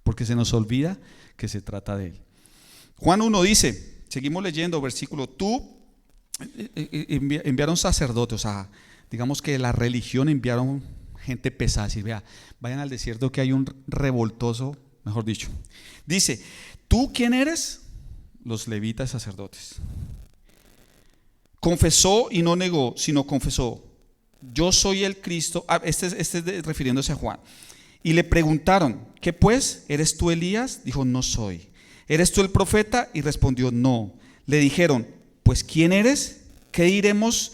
porque se nos olvida que se trata de Él. Juan 1 dice, seguimos leyendo, versículo, enviaron sacerdotes, o sea, digamos que la religión enviaron gente pesada, decir, vea, vayan al desierto que hay un revoltoso, mejor dicho. Dice, ¿tú quién eres? Los levitas sacerdotes. Confesó y no negó, sino confesó, yo soy el Cristo. Este es refiriéndose a Juan. Y le preguntaron, ¿qué pues? ¿Eres tú Elías? Dijo, no soy. ¿Eres tú el profeta? Y respondió, no. Le dijeron, pues ¿quién eres? ¿Qué diremos?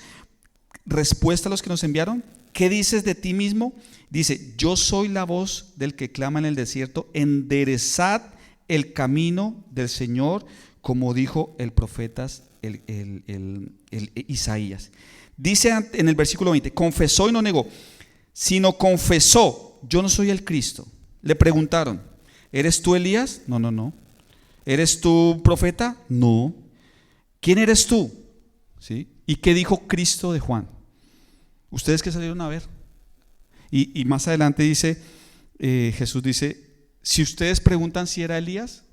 Respuesta a los que nos enviaron. ¿Qué dices de ti mismo? Dice, yo soy la voz del que clama en el desierto, enderezad el camino del Señor, como dijo el profeta Isaías. Dice en el versículo 20, confesó y no negó, sino confesó, yo no soy el Cristo. Le preguntaron, ¿eres tú Elías? No. ¿Eres tú profeta? No. ¿Quién eres tú? ¿Sí? ¿Y qué dijo Cristo de Juan? ¿Ustedes qué salieron a ver? Y más adelante dice, Jesús dice, si ustedes preguntan si era Elías,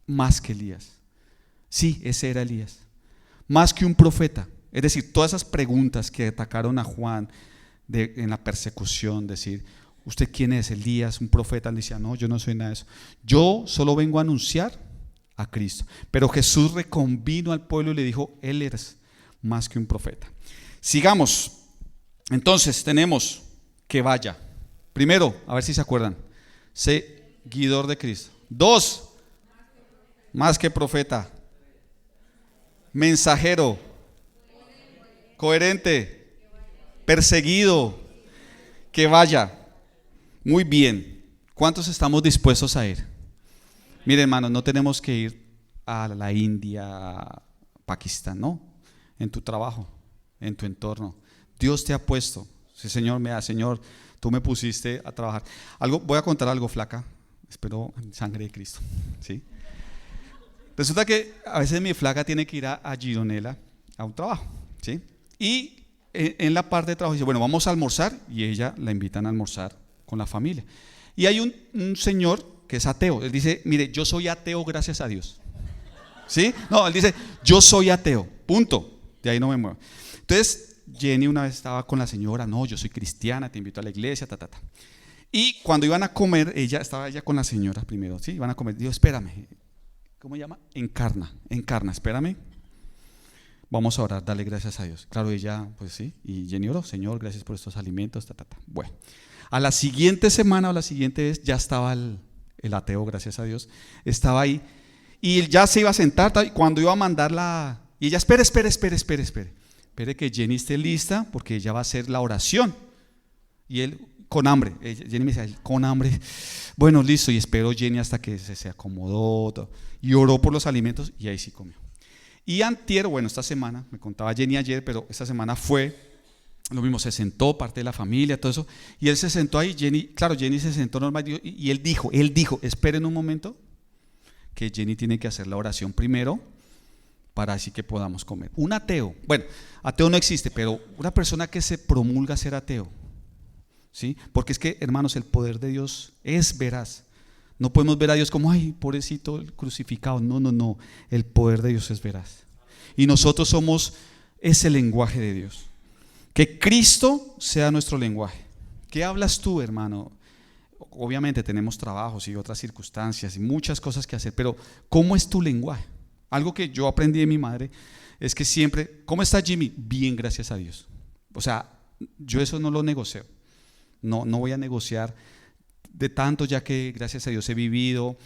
más que Elías. Sí, ese era Elías. Más que un profeta. Es decir, todas esas preguntas que atacaron a Juan en la persecución, decir, ¿usted quién es? Elías, un profeta. Le decía, no, yo no soy nada de eso. Yo solo vengo a anunciar a Cristo. Pero Jesús reconvino al pueblo y le dijo, él eres más que un profeta. Sigamos. Entonces tenemos que vaya. Primero, a ver si se acuerdan, seguidor de Cristo. 2, más que profeta. Mensajero, coherente, perseguido, que vaya. Muy bien. ¿Cuántos estamos dispuestos a ir? Mire, hermanos, no tenemos que ir a la India, Pakistán, no. En tu trabajo, en tu entorno. Dios te ha puesto. Sí, Señor, Señor, tú me pusiste a trabajar. Voy a contar algo, flaca. Espero sangre de Cristo. ¿Sí? Resulta que a veces mi flaca tiene que ir a Gironella a un trabajo, ¿sí? Y en la parte de trabajo dice, bueno, vamos a almorzar, y ella la invitan a almorzar con la familia. Y hay un señor que es ateo. Él dice, mire, yo soy ateo gracias a Dios. ¿Sí? No, él dice, yo soy ateo, punto. De ahí no me muevo. Entonces, Jenny una vez estaba con la señora, no, yo soy cristiana, te invito a la iglesia, Y cuando iban a comer, estaba ella con la señora primero, ¿sí? Iban a comer, dijo, espérame. ¿Cómo se llama? Encarna, espérame. Vamos a orar, dale gracias a Dios. Claro, ella, pues sí, y Jenny oró, Señor, gracias por estos alimentos, Bueno, a la siguiente semana o la siguiente vez ya estaba el ateo, gracias a Dios, estaba ahí, y él ya se iba a sentar, y cuando iba a mandarla, y ella, espere que Jenny esté lista, porque ella va a hacer la oración, y él, con hambre, Jenny me decía, con hambre, bueno, listo, y esperó Jenny hasta que se acomodó todo, y oró por los alimentos, y ahí sí comió. Y antier, bueno, esta semana, me contaba Jenny ayer, pero esta semana fue lo mismo, se sentó parte de la familia, todo eso, y él se sentó ahí, Jenny se sentó normal, y él dijo, esperen un momento, que Jenny tiene que hacer la oración primero, para así que podamos comer. Un ateo, bueno, ateo no existe, pero una persona que se promulga a ser ateo, ¿sí? Porque es que, hermanos, el poder de Dios es veraz. No podemos ver a Dios como, ay, pobrecito, el crucificado. No, el poder de Dios es veraz. Y nosotros somos ese lenguaje de Dios. Que Cristo sea nuestro lenguaje. ¿Qué hablas tú, hermano? Obviamente tenemos trabajos y otras circunstancias y muchas cosas que hacer, pero ¿cómo es tu lenguaje? Algo que yo aprendí de mi madre es que siempre, ¿cómo está Jimmy? Bien, gracias a Dios. O sea, yo eso no lo negocio. No voy a negociar de tanto, ya que gracias a Dios he vivido,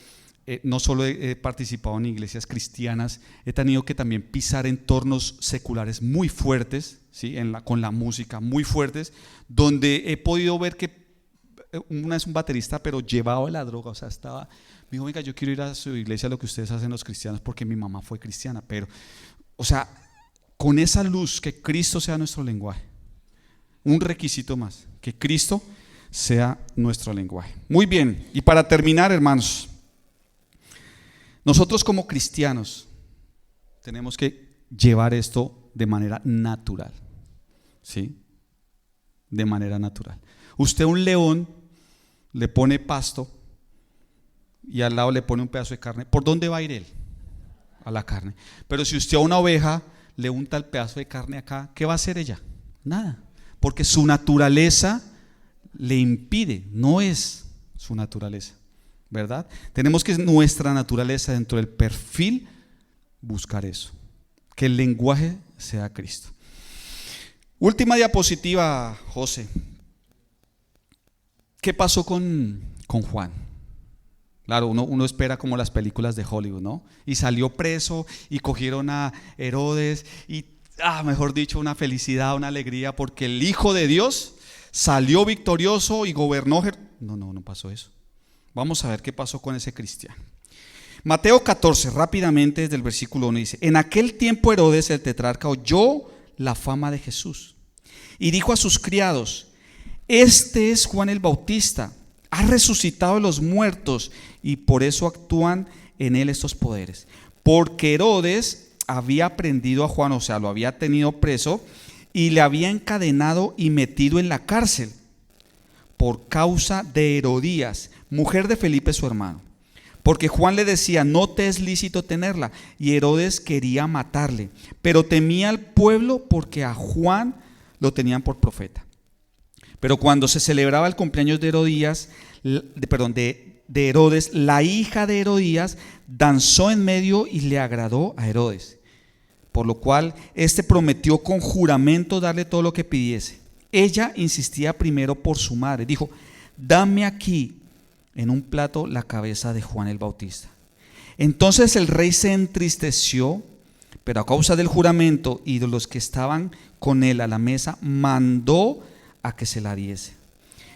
no solo he participado en iglesias cristianas, he tenido que también pisar entornos seculares muy fuertes, ¿sí? Con la música muy fuertes, donde he podido ver que una es un baterista, pero llevado de la droga, o sea, estaba, me dijo, venga, yo quiero ir a su iglesia, lo que ustedes hacen los cristianos, porque mi mamá fue cristiana, pero, o sea, con esa luz, que Cristo sea nuestro lenguaje. Un requisito más, que Cristo sea nuestro lenguaje. Muy bien, y para terminar, hermanos, nosotros como cristianos tenemos que llevar esto de manera natural, ¿sí? De manera natural. Usted, un león, le pone pasto y al lado le pone un pedazo de carne. ¿Por dónde va a ir él? A la carne. Pero si usted a una oveja le unta el pedazo de carne acá, ¿qué va a hacer ella? Nada, porque su naturaleza le impide, no es su naturaleza, ¿verdad? Tenemos que nuestra naturaleza, dentro del perfil, buscar eso, que el lenguaje sea Cristo. Última diapositiva, José. ¿Qué pasó con Juan? Claro, uno espera como las películas de Hollywood, ¿no? Y salió preso y cogieron a Herodes y, mejor dicho, una felicidad, una alegría, porque el Hijo de Dios salió victorioso y gobernó. No pasó eso. Vamos a ver qué pasó con ese cristiano. Mateo 14, rápidamente desde el versículo 1 dice: en aquel tiempo Herodes el tetrarca oyó la fama de Jesús y dijo a sus criados: este es Juan el Bautista, ha resucitado de los muertos y por eso actúan en él estos poderes. Porque Herodes había prendido a Juan, o sea, lo había tenido preso y le había encadenado y metido en la cárcel por causa de Herodías, mujer de Felipe su hermano. Porque Juan le decía: no te es lícito tenerla, y Herodes quería matarle, pero temía al pueblo porque a Juan lo tenían por profeta. Pero cuando se celebraba el cumpleaños de Herodes, la hija de Herodías danzó en medio y le agradó a Herodes, por lo cual éste prometió con juramento darle todo lo que pidiese. Ella insistía primero por su madre, dijo: dame aquí en un plato la cabeza de Juan el Bautista. Entonces el rey se entristeció, pero a causa del juramento y de los que estaban con él a la mesa, mandó a que se la diese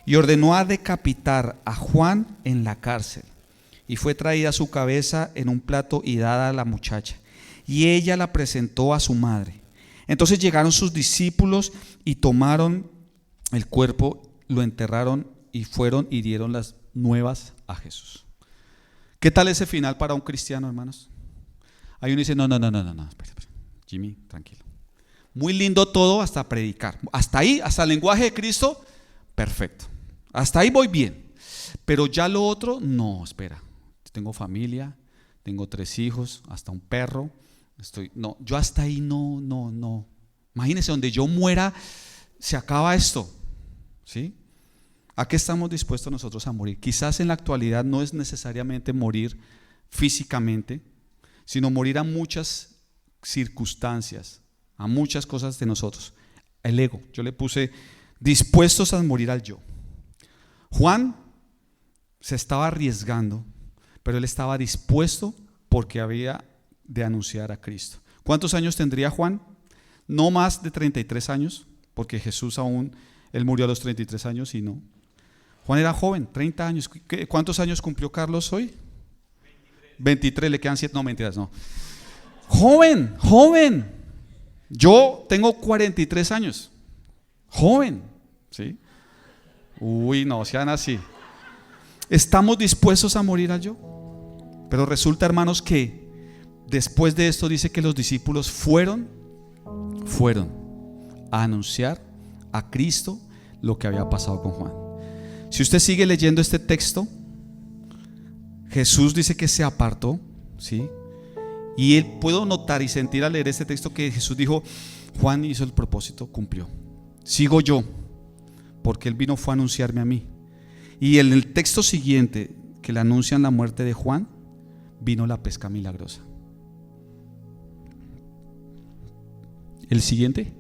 y ordenó a decapitar a Juan en la cárcel. Y fue traída su cabeza en un plato y dada a la muchacha, y ella la presentó a su madre. Entonces llegaron sus discípulos y tomaron el cuerpo, lo enterraron y fueron y dieron las nuevas a Jesús. ¿Qué tal ese final para un cristiano, hermanos? Hay uno dice: no, espera, Jimmy, tranquilo. Muy lindo todo hasta predicar. Hasta ahí, hasta el lenguaje de Cristo, perfecto. Hasta ahí voy bien. Pero ya lo otro, no, espera. Tengo familia, tengo 3 hijos, hasta un perro. Yo hasta ahí no. Imagínense, donde yo muera, se acaba esto. ¿Sí? ¿A qué estamos dispuestos nosotros a morir? Quizás en la actualidad no es necesariamente morir físicamente, sino morir a muchas circunstancias, a muchas cosas de nosotros. El ego, yo le puse dispuestos a morir al yo. Juan se estaba arriesgando, pero él estaba dispuesto porque había de anunciar a Cristo. ¿Cuántos años tendría Juan? No más de 33 años, porque Jesús él murió a los 33 años y no. Juan era joven, 30 años. ¿Cuántos años cumplió Carlos hoy? 23, le quedan 7, no mentiras, no. Joven. Yo tengo 43 años. Joven, ¿sí? Uy, no sean así. ¿Estamos dispuestos a morir al yo? Pero resulta, hermanos, que después de esto dice que los discípulos fueron a anunciar a Cristo lo que había pasado con Juan. Si usted sigue leyendo este texto, Jesús dice que se apartó, ¿sí? Y él, puedo notar y sentir al leer este texto que Jesús dijo: Juan hizo el propósito, cumplió. Sigo yo, porque él vino fue a anunciarme a mí. Y en el texto siguiente, que le anuncian la muerte de Juan, vino la pesca milagrosa. El siguiente,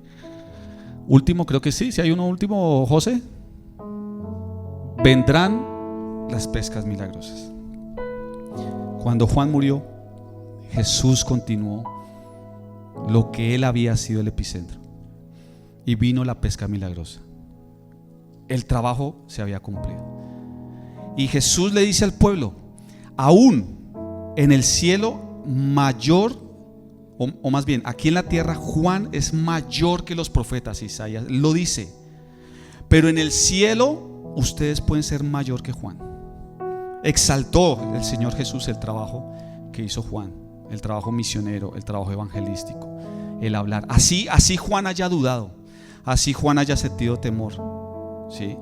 último, creo que sí, si hay uno último, José. Vendrán las pescas milagrosas. Cuando Juan murió, Jesús continuó lo que él había sido el epicentro, y vino la pesca milagrosa. El trabajo se había cumplido. Y Jesús le dice al pueblo: aún en el cielo mayor, o más bien aquí en la tierra, Juan es mayor que los profetas. Isaías lo dice, pero en el cielo ustedes pueden ser mayor que Juan. Exaltó el Señor Jesús el trabajo que hizo Juan, el trabajo misionero, el trabajo evangelístico, el hablar. Así Juan haya dudado, así Juan haya sentido temor, ¿sí?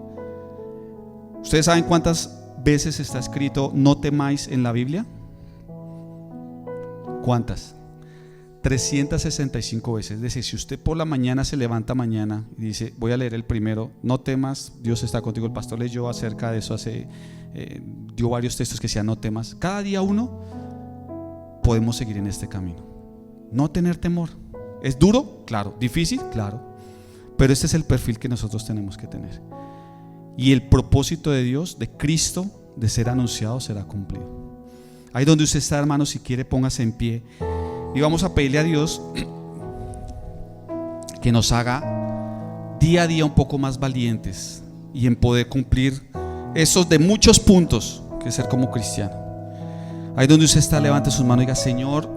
¿Ustedes saben cuántas veces está escrito no temáis en la Biblia? ¿Cuántas? 365 veces. Es decir, si usted por la mañana se levanta mañana y dice: voy a leer el primero, no temas, Dios está contigo. El pastor leyó acerca de eso dio varios textos que decían no temas. Cada día uno podemos seguir en este camino. No tener temor. ¿Es duro? Claro. ¿Difícil? Claro. Pero este es el perfil que nosotros tenemos que tener. Y el propósito de Dios, de Cristo, de ser anunciado, será cumplido. Ahí donde usted está, hermano, si quiere, póngase en pie y vamos a pedirle a Dios que nos haga día a día un poco más valientes y en poder cumplir esos de muchos puntos que es ser como cristiano. Ahí donde usted está, levante sus manos y diga: Señor,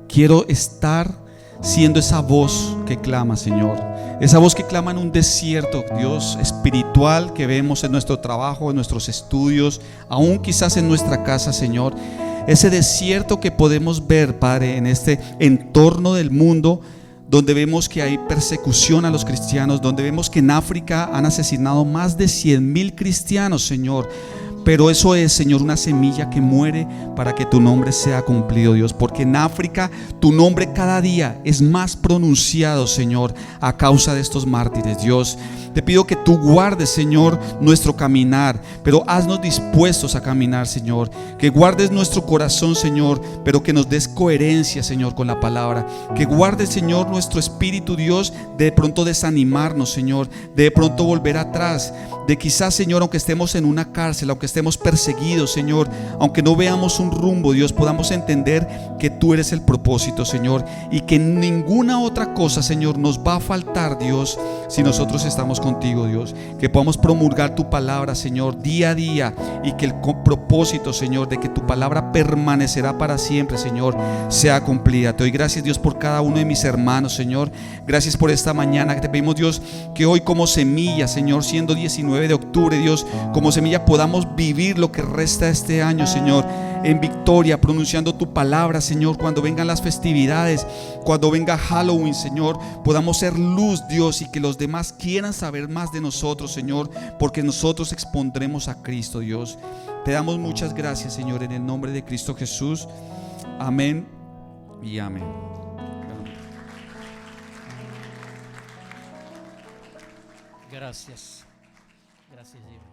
quiero estar siendo esa voz que clama, Señor, esa voz que clama en un desierto, Dios, espiritual, que vemos en nuestro trabajo, en nuestros estudios, aún quizás en nuestra casa, Señor. Ese desierto que podemos ver, Padre, en este entorno del mundo, donde vemos que hay persecución a los cristianos, donde vemos que en África han asesinado más de 100,000 cristianos, Señor. Pero eso es, Señor, una semilla que muere para que tu nombre sea cumplido, Dios. Porque en África tu nombre cada día es más pronunciado, Señor, a causa de estos mártires, Dios. Te pido que tú guardes, Señor, nuestro caminar, pero haznos dispuestos a caminar, Señor. Que guardes nuestro corazón, Señor, pero que nos des coherencia, Señor, con la palabra. Que guardes, Señor, nuestro espíritu, Dios, de pronto desanimarnos, Señor, de pronto volver atrás. De quizás, Señor, aunque estemos en una cárcel, aunque estemos perseguidos, Señor, aunque no veamos un rumbo, Dios, podamos entender que tú eres el propósito, Señor, y que ninguna otra cosa, Señor, nos va a faltar, Dios, si nosotros estamos contigo, Dios. Que podamos promulgar tu palabra, Señor, día a día, y que el propósito, Señor, de que tu palabra permanecerá para siempre, Señor, sea cumplida. Te doy gracias, Dios, por cada uno de mis hermanos, Señor. Gracias por esta mañana que te pedimos, Dios, que hoy como semilla, Señor, siendo 19 de octubre, Dios, como semilla podamos vivir lo que resta de este año, Señor, en victoria, pronunciando tu palabra, Señor. Cuando vengan las festividades, cuando venga Halloween, Señor, podamos ser luz, Dios, y que los demás quieran saber más de nosotros, Señor, porque nosotros expondremos a Cristo, Dios. Te damos muchas gracias, Señor, en el nombre de Cristo Jesús. Amén y amén. Gracias. Gracias, Dios.